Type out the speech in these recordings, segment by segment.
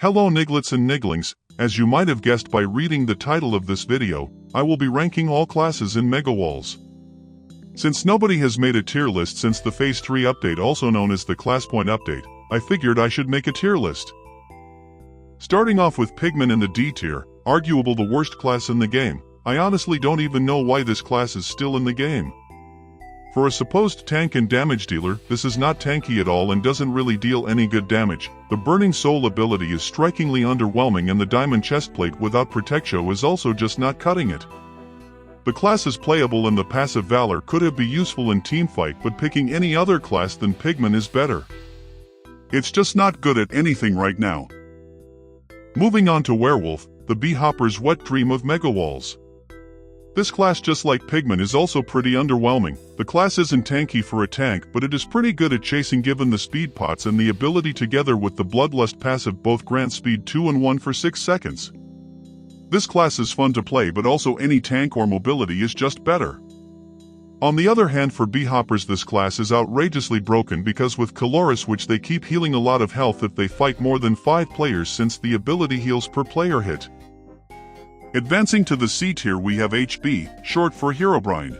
Hello Niglets and Niglings, as you might have guessed by reading the title of this video, I will be ranking all classes in Megawalls. Since nobody has made a tier list since the Phase 3 update, also known as the Class Point update, I figured I should make a tier list. Starting off with Pigman in the D tier, arguable the worst class in the game. I honestly don't even know why this class is still in the game. For a supposed tank and damage dealer, this is not tanky at all and doesn't really deal any good damage. The Burning Soul ability is strikingly underwhelming, and the Diamond Chestplate without Protectio is also just not cutting it. The class is playable and the passive Valor could have been useful in teamfight, but picking any other class than Pigman is better. It's just not good at anything right now. Moving on to Werewolf, the Bee-Hopper's wet dream of Megawalls. This class, just like Pigman, is also pretty underwhelming. The class isn't tanky for a tank, but it is pretty good at chasing given the speed pots and the ability together with the Bloodlust passive both grant speed 2 and 1 for 6 seconds. This class is fun to play, but also any tank or mobility is just better. On the other hand, for Bee-Hoppers, this class is outrageously broken because with Caloris, which they keep healing a lot of health if they fight more than 5 players, since the ability heals per player hit. Advancing to the C tier, we have HB, short for Herobrine.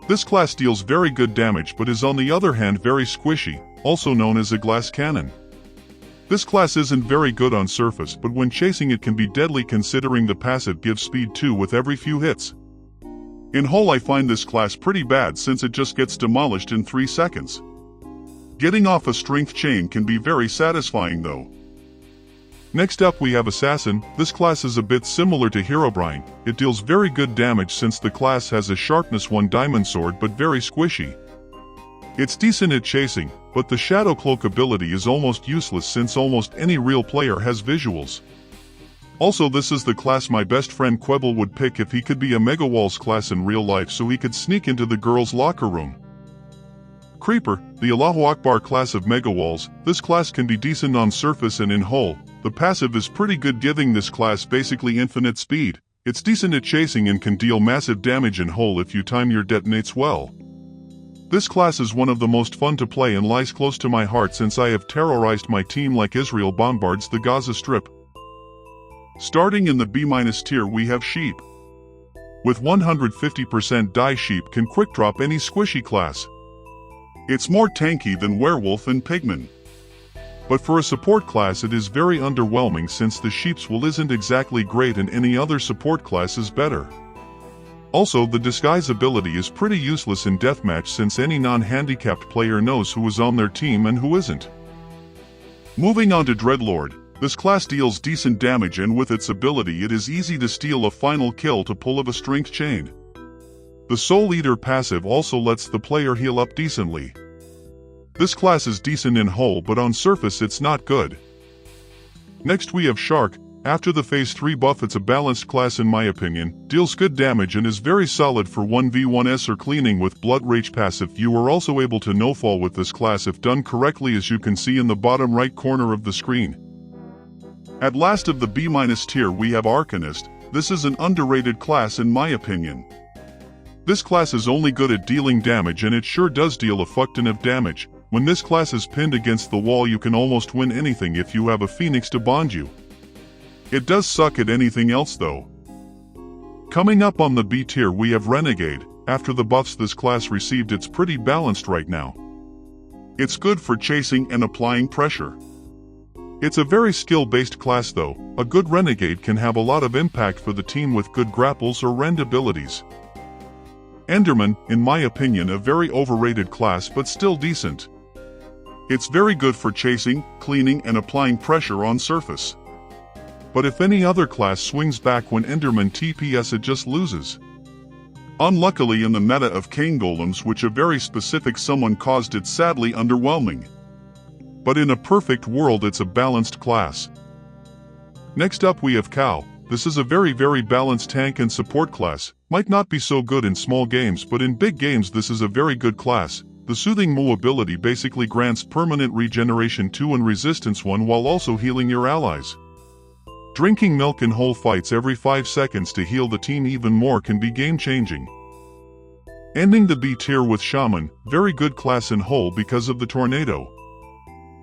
This class deals very good damage but is on the other hand very squishy, also known as a glass cannon. This class isn't very good on surface, but when chasing it can be deadly considering the passive gives speed 2 with every few hits. In hull, I find this class pretty bad since it just gets demolished in 3 seconds. Getting off a strength chain can be very satisfying though. Next up we have Assassin. This class is a bit similar to Herobrine. It deals very good damage since the class has a sharpness 1 diamond sword but very squishy. It's decent at chasing, but the Shadow Cloak ability is almost useless since almost any real player has visuals. Also, this is the class my best friend Quebble would pick if he could be a Megawalls class in real life, so he could sneak into the girls' locker room. Creeper, the Allahu Akbar class of Megawalls. This class can be decent on surface and in hull. The passive is pretty good, giving this class basically infinite speed. It's decent at chasing and can deal massive damage in hull if you time your detonates well. This class is one of the most fun to play and lies close to my heart since I have terrorized my team like Israel bombards the Gaza Strip. Starting in the B- tier, we have Sheep. With 150% die, Sheep can quick drop any squishy class. It's more tanky than Werewolf and Pigman. But for a support class it is very underwhelming since the Sheep's will isn't exactly great and any other support class is better. Also, the Disguise ability is pretty useless in deathmatch since any non-handicapped player knows who is on their team and who isn't. Moving on to Dreadlord. This class deals decent damage, and with its ability it is easy to steal a final kill to pull of a strength chain. The Soul Eater passive also lets the player heal up decently. This class is decent in hull, but on surface it's not good. Next we have Shark. After the Phase 3 buff, it's a balanced class in my opinion, deals good damage and is very solid for 1v1s or cleaning with Blood Rage passive. You are also able to no-fall with this class if done correctly, as you can see in the bottom right corner of the screen. At last of the B- tier we have Arcanist. This is an underrated class in my opinion. This class is only good at dealing damage, and it sure does deal a fuck ton of damage. When this class is pinned against the wall you can almost win anything if you have a Phoenix to bond you. It does suck at anything else though. Coming up on the B tier we have Renegade. After the buffs this class received, it's pretty balanced right now. It's good for chasing and applying pressure. It's a very skill-based class though. A good Renegade can have a lot of impact for the team with good grapples or rend abilities. Enderman, in my opinion, a very overrated class but still decent. It's very good for chasing, cleaning and applying pressure on surface. But if any other class swings back when Enderman TPS, it just loses. Unluckily, in the meta of Cane Golems, which a very specific someone caused, it's sadly underwhelming. But in a perfect world it's a balanced class. Next up we have Cow. This is a very balanced tank and support class. Might not be so good in small games, but in big games this is a very good class. The Soothing Moo ability basically grants permanent regeneration 2 and resistance 1 while also healing your allies. Drinking milk in whole fights every 5 seconds to heal the team even more can be game-changing. Ending the B tier with Shaman, very good class in whole because of the tornado.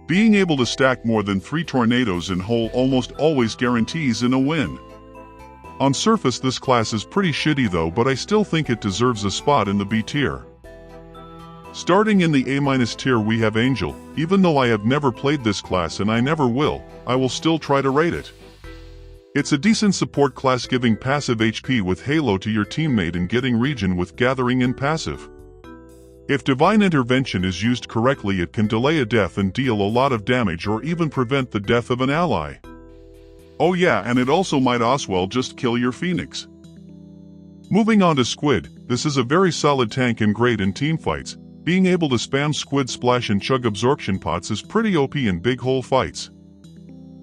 Being able to stack more than 3 tornadoes in hole almost always guarantees a win. On surface this class is pretty shitty though, but I still think it deserves a spot in the B tier. Starting in the A- tier we have Angel. Even though I have never played this class and I never will, I will still try to rate it. It's a decent support class, giving passive HP with Halo to your teammate and getting regen with Gathering in passive. If Divine Intervention is used correctly, it can delay a death and deal a lot of damage or even prevent the death of an ally. Oh yeah, and it also might as well just kill your Phoenix. Moving on to Squid, this is a very solid tank and great in teamfights. Being able to spam Squid Splash and chug absorption pots is pretty OP in big hole fights.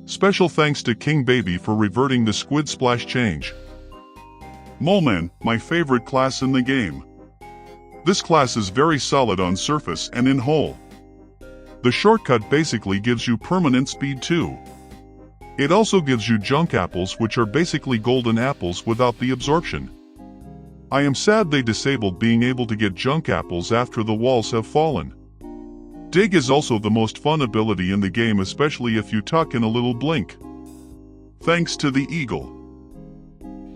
Special thanks to King Baby for reverting the Squid Splash change. Moleman, my favorite class in the game. This class is very solid on surface and in hole. The shortcut basically gives you permanent speed too. It also gives you junk apples, which are basically golden apples without the absorption. I am sad they disabled being able to get junk apples after the walls have fallen. Dig is also the most fun ability in the game, especially if you tuck in a little blink. Thanks to the eagle.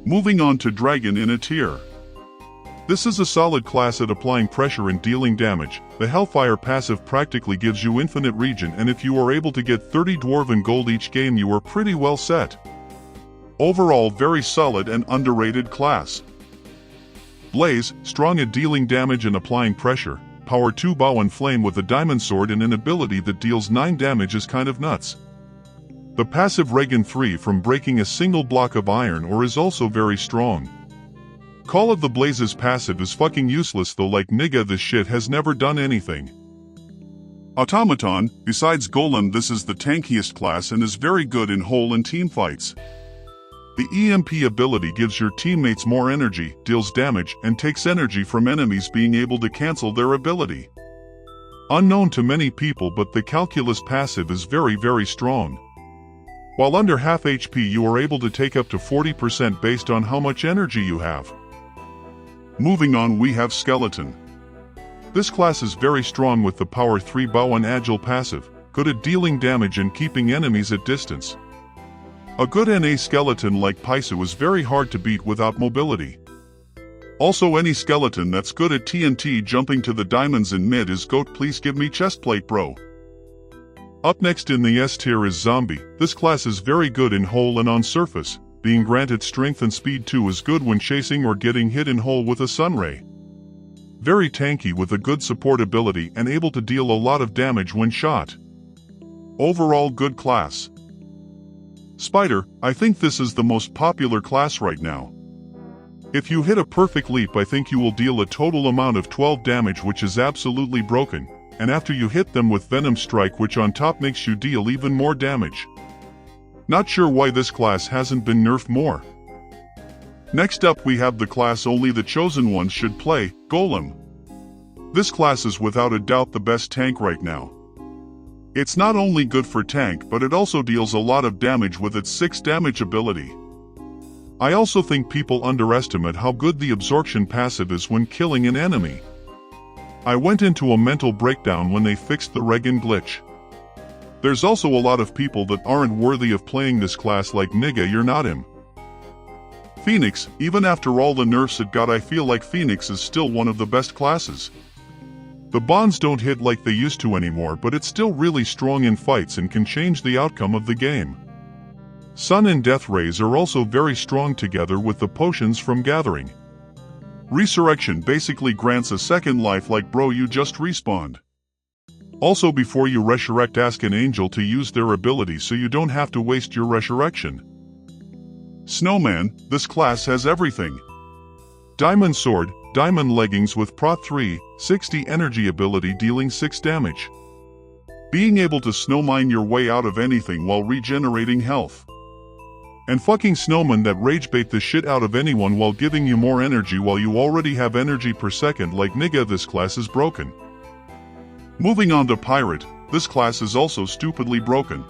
Moving on to Dragon in a tier. This is a solid class at applying pressure and dealing damage. The Hellfire passive practically gives you infinite regen, and if you are able to get 30 Dwarven Gold each game you are pretty well set. Overall very solid and underrated class. Blaze, strong at dealing damage and applying pressure. Power 2 Bow and Flame with a Diamond Sword and an ability that deals 9 damage is kind of nuts. The passive Regan 3 from breaking a single block of iron ore is also very strong. Call of the Blaze's passive is fucking useless though, like nigga this shit has never done anything. Automaton, besides Golem this is the tankiest class and is very good in hole and team fights. The EMP ability gives your teammates more energy, deals damage, and takes energy from enemies, being able to cancel their ability. Unknown to many people, but the Calculus passive is very strong. While under half HP you are able to take up to 40% based on how much energy you have. Moving on we have Skeleton. This class is very strong with the Power 3 Bow and Agile passive, good at dealing damage and keeping enemies at distance. A good NA skeleton like Paisu is very hard to beat without mobility. Also any skeleton that's good at TNT jumping to the diamonds in mid is GOAT. Please give me chestplate bro. Up next in the S tier is Zombie. This class is very good in hole and on surface. Being granted strength and speed 2 is good when chasing or getting hit in hole with a sunray. Very tanky with a good support ability and able to deal a lot of damage when shot. Overall good class. Spider, I think this is the most popular class right now. If you hit a perfect leap I think you will deal a total amount of 12 damage, which is absolutely broken, and after you hit them with Venom Strike, which on top makes you deal even more damage. Not sure why this class hasn't been nerfed more. Next up we have the class only the chosen ones should play, Golem. This class is without a doubt the best tank right now. It's not only good for tank, but it also deals a lot of damage with its 6 damage ability. I also think people underestimate how good the absorption passive is when killing an enemy. I went into a mental breakdown when they fixed the Regan glitch. There's also a lot of people that aren't worthy of playing this class, like nigga you're not him. Phoenix, even after all the nerfs it got I feel like Phoenix is still one of the best classes. The bonds don't hit like they used to anymore, but it's still really strong in fights and can change the outcome of the game. Sun and Death Rays are also very strong together with the potions from Gathering. Resurrection basically grants a second life, like bro you just respawned. Also before you resurrect ask an angel to use their ability so you don't have to waste your resurrection. Snowman, this class has everything. Diamond Sword, Diamond Leggings with Prot 3, 60 energy ability dealing 6 damage. Being able to snowmine your way out of anything while regenerating health. And fucking Snowman that ragebait the shit out of anyone while giving you more energy while you already have energy per second, like nigga this class is broken. Moving on to Pirate, this class is also stupidly broken.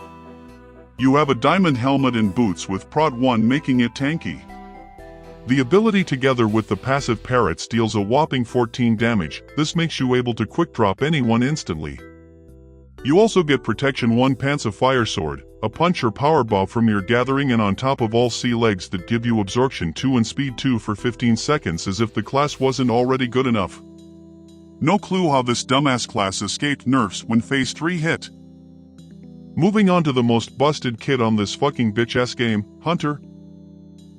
You have a diamond helmet and boots with Prot 1 making it tanky. The ability together with the passive Parrots deals a whopping 14 damage. This makes you able to quick drop anyone instantly. You also get Protection 1 Pants of Fire Sword, a punch or power bow from your gathering, and on top of all sea legs that give you Absorption 2 and Speed 2 for 15 seconds, as if the class wasn't already good enough. No clue how this dumbass class escaped nerfs when Phase 3 hit. Moving on to the most busted kit on this fucking bitch-ass game, Hunter.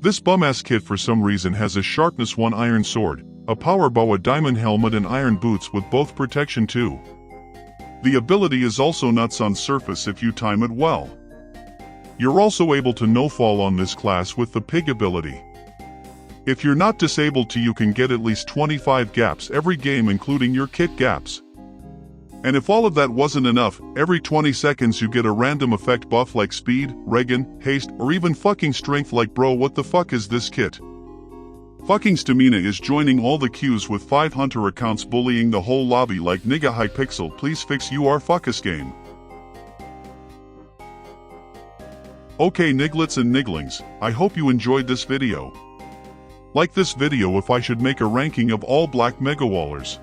This bum-ass kit for some reason has a Sharpness 1 iron sword, a power bow, a diamond helmet, and iron boots with both Protection 2. The ability is also nuts on surface if you time it well. You're also able to no-fall on this class with the pig ability. If you're not disabled to, you can get at least 25 gaps every game, including your kit gaps. And if all of that wasn't enough, every 20 seconds you get a random effect buff like speed, regen, haste, or even fucking strength. Like, bro, what the fuck is this kit? Fucking Stamina is joining all the queues with 5 Hunter accounts bullying the whole lobby like nigga. Hypixel, please fix your fuckus game. Okay niglets and niglings, I hope you enjoyed this video. Like this video if I should make a ranking of all black Megawallers.